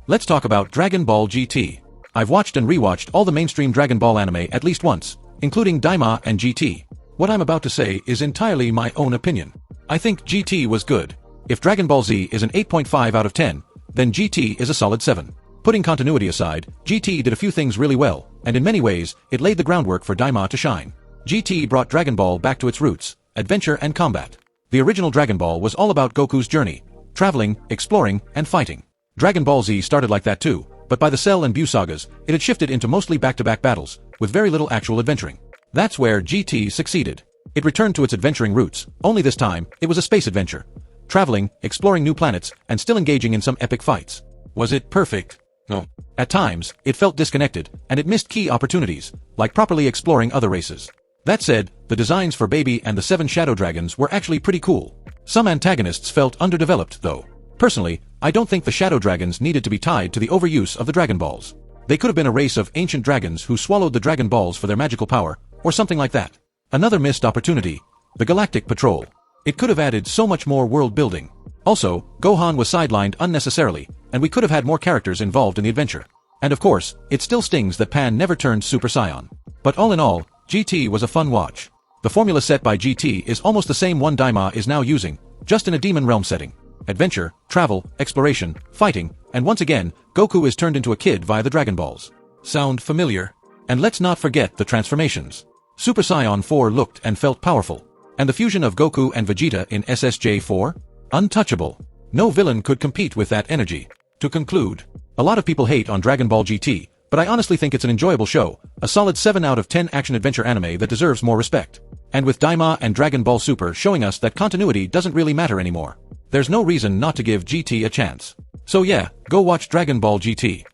Let's talk about Dragon Ball GT. I've watched and rewatched all the mainstream Dragon Ball anime at least once, including Daima and GT. What I'm about to say is entirely my own opinion. I think GT was good. If Dragon Ball Z is an 8.5 out of 10, then GT is a solid 7. Putting continuity aside, GT did a few things really well, and in many ways, it laid the groundwork for Daima to shine. GT brought Dragon Ball back to its roots, adventure and combat. The original Dragon Ball was all about Goku's journey, traveling, exploring, and fighting. Dragon Ball Z started like that too, but by the Cell and Buu sagas, it had shifted into mostly back-to-back battles, with very little actual adventuring. That's where GT succeeded. It returned to its adventuring roots, only this time, it was a space adventure. Traveling, exploring new planets, and still engaging in some epic fights. Was it perfect? No. At times, it felt disconnected, and it missed key opportunities, like properly exploring other races. That said, the designs for Baby and the 7 Shadow Dragons were actually pretty cool. Some antagonists felt underdeveloped, though. Personally, I don't think the Shadow Dragons needed to be tied to the overuse of the Dragon Balls. They could have been a race of ancient dragons who swallowed the Dragon Balls for their magical power, or something like that. Another missed opportunity. The Galactic Patrol. It could have added so much more world building. Also, Gohan was sidelined unnecessarily, and we could have had more characters involved in the adventure. And of course, it still stings that Pan never turned Super Saiyan. But all in all, GT was a fun watch. The formula set by GT is almost the same one Daima is now using, just in a demon realm setting. Adventure, travel, exploration, fighting, and once again, Goku is turned into a kid via the Dragon Balls. Sound familiar? And let's not forget the transformations. Super Saiyan 4 looked and felt powerful. And the fusion of Goku and Vegeta in SSJ4? Untouchable. No villain could compete with that energy. To conclude, a lot of people hate on Dragon Ball GT, but I honestly think it's an enjoyable show, a solid 7 out of 10 action-adventure anime that deserves more respect. And with Daima and Dragon Ball Super showing us that continuity doesn't really matter anymore, there's no reason not to give GT a chance. So yeah, go watch Dragon Ball GT.